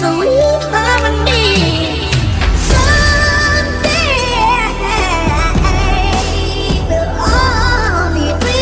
sweet harmony. Someday we'll all be free.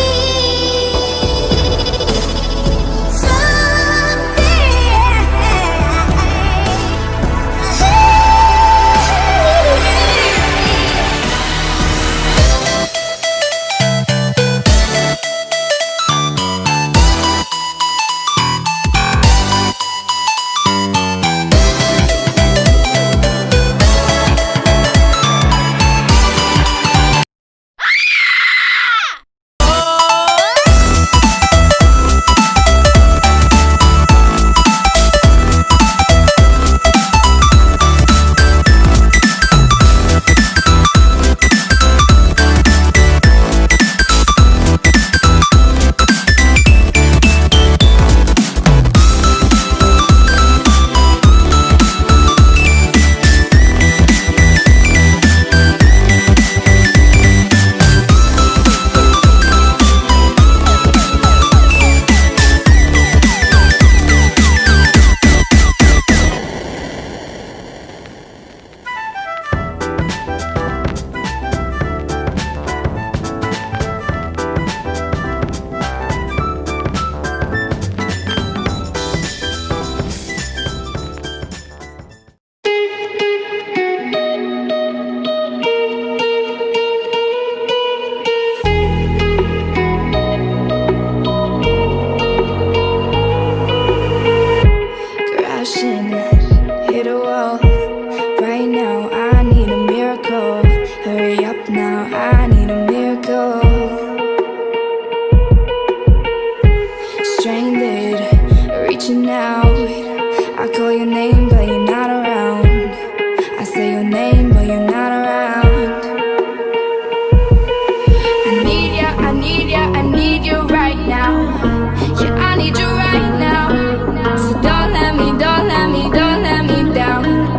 Crashing, hit a wall. Right now, I need a miracle. Hurry up now, I need a miracle. Stranded, reaching out. I call your name, but you're not around. I say your name, but you're not around. I need ya, I need ya, I need you right now. Yeah, I need you right now. So don't let me down.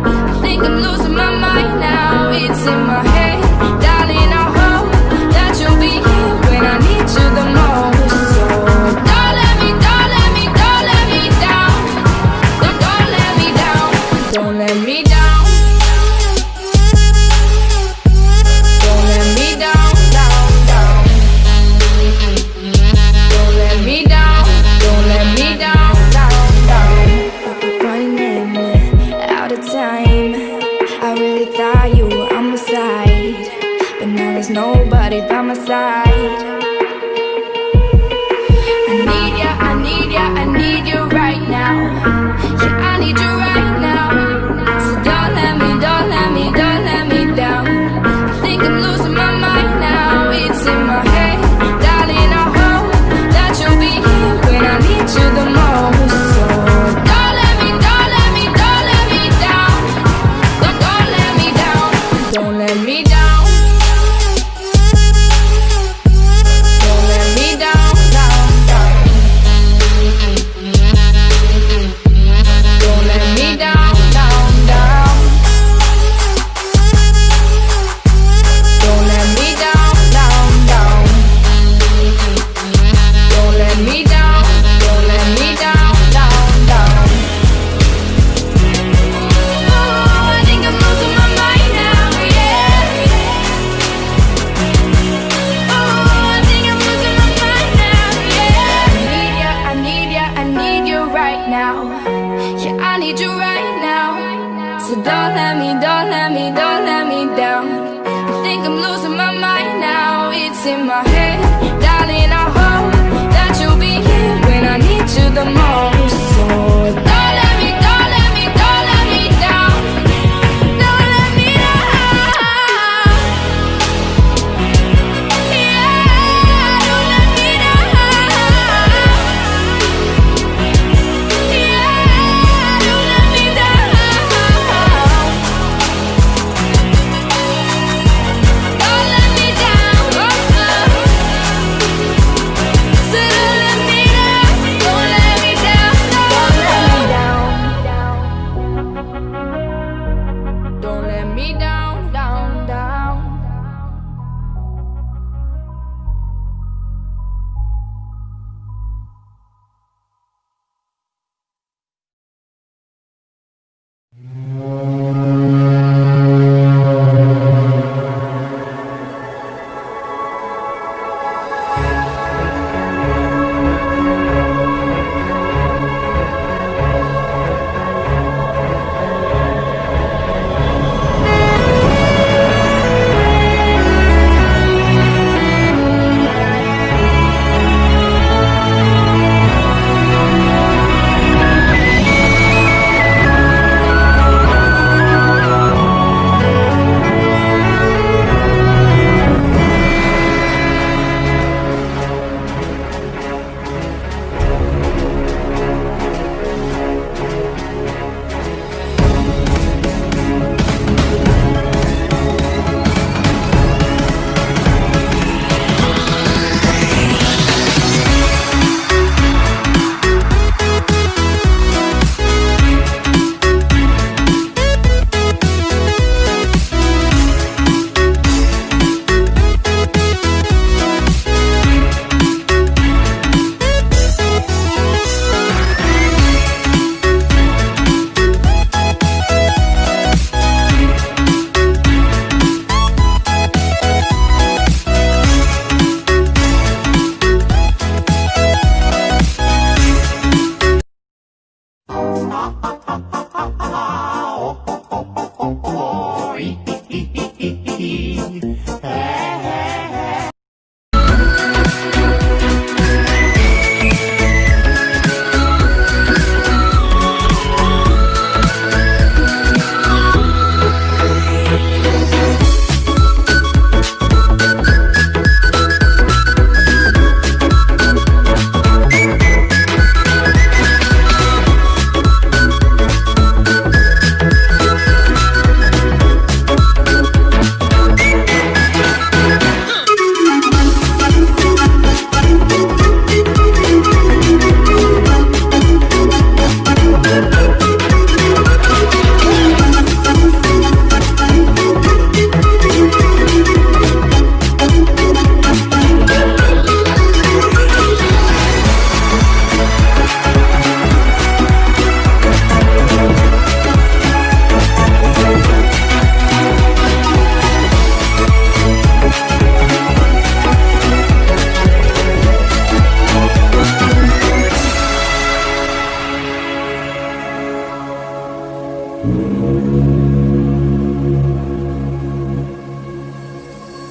I think I'm losing my mind now. It's in my head, darling, I hope that you'll be here when I need you the most. So don't let me down. Don't let me down. Don't let me down. Don't let me down. Don't let me down. Don't let me down. Don't let me down. Running out of time. I really thought you were on my side, but now there's nobody by my side. I need ya, I need ya, I need you right now. Yeah, I need you right now. So don't let me down. I think I'm losing my mind now. It's in my head, darling, I hope that you'll be here when I need you the most. So don't let me down. Don't let me down. Don't let me down. Don't let me down. Don't let me down. Don't let me down. Don't let me down. Oh, I think I'm losing my mind now. Yeah, I need you right now. So don't let me down. I think I'm losing my mind now. It's in my head, darling, I hope that you'll be here when I need you the most. So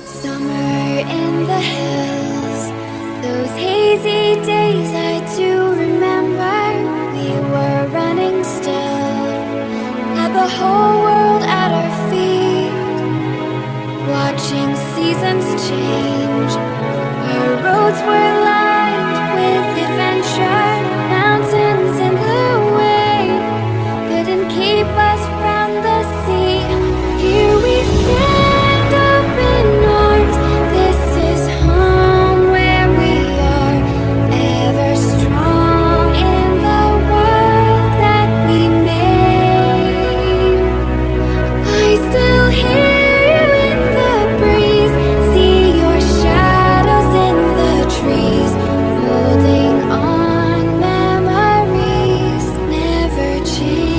Summer in the hills, those hazy days I do remember. We were running still, had the whole world at our feet, watching seasons change. Our roads were lined with adventure, mountains in the way couldn't keep us from the sea. Here we stand, open arms. This is home where we are, ever strong in the world that we made. I still hear you in the breeze, see your shadows in the trees, holding on memories never change.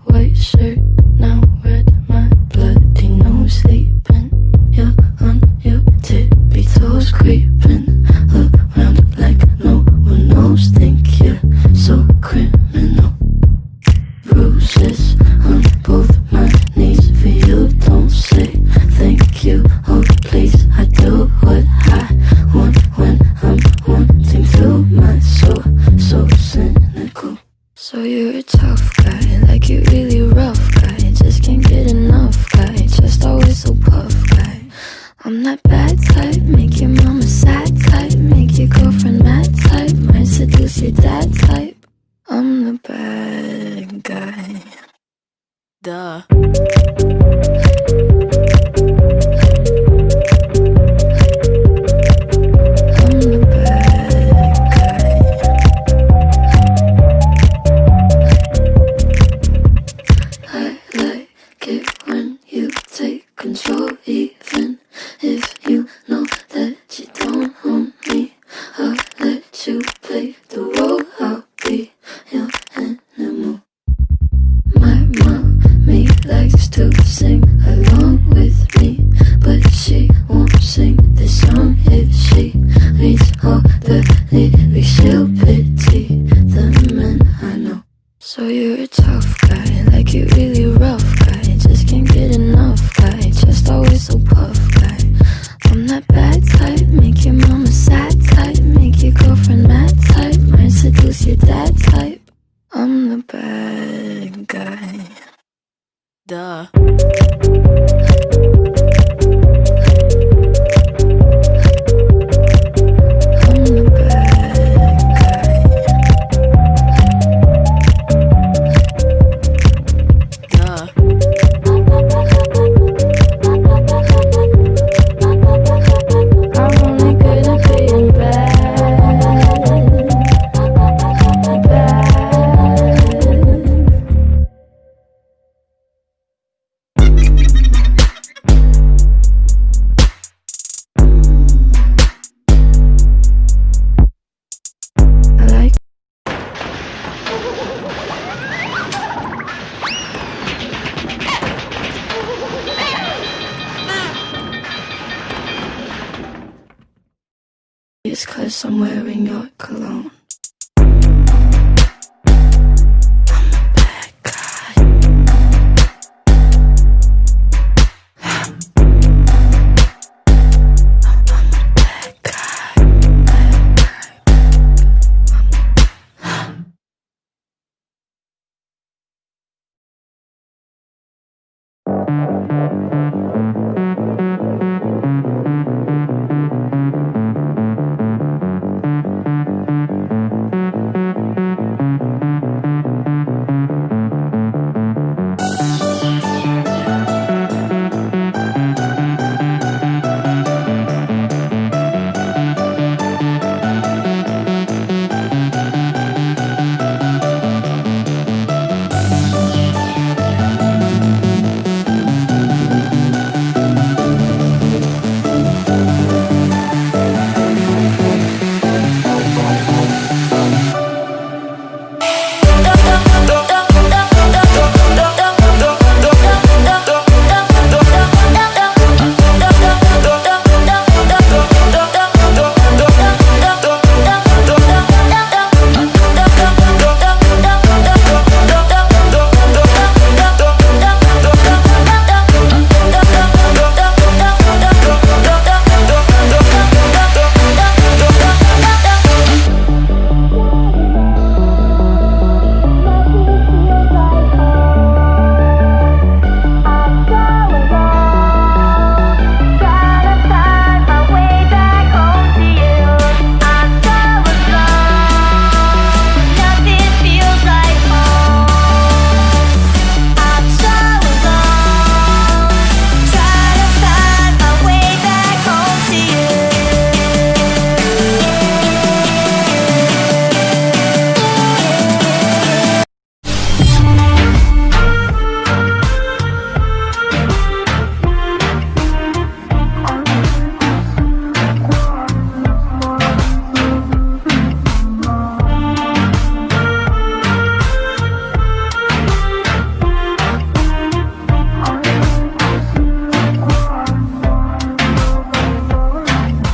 White shirt, now red, my bloody nose sleeping. You're on your tippy toes, creeping around like no one knows. Think you're so criminal. Bruises on both my knees for you. Don't say thank you, oh please. I do what I want when I'm wanting to. My soul, so cynical. So you're a tough guy, like you really rough guy. Just can't get enough guy, just always so puff guy. I'm that bad type, make your mama sad type, make your girlfriend mad type, might seduce your dad type. I'm the bad guy. Duh. I'm the bad guy. I like it when you take control, even if you know that you don't own me. I'll let you play the role. I'll you're that type, I'm the bad guy. Duh. It's 'cause I'm wearing your cologne.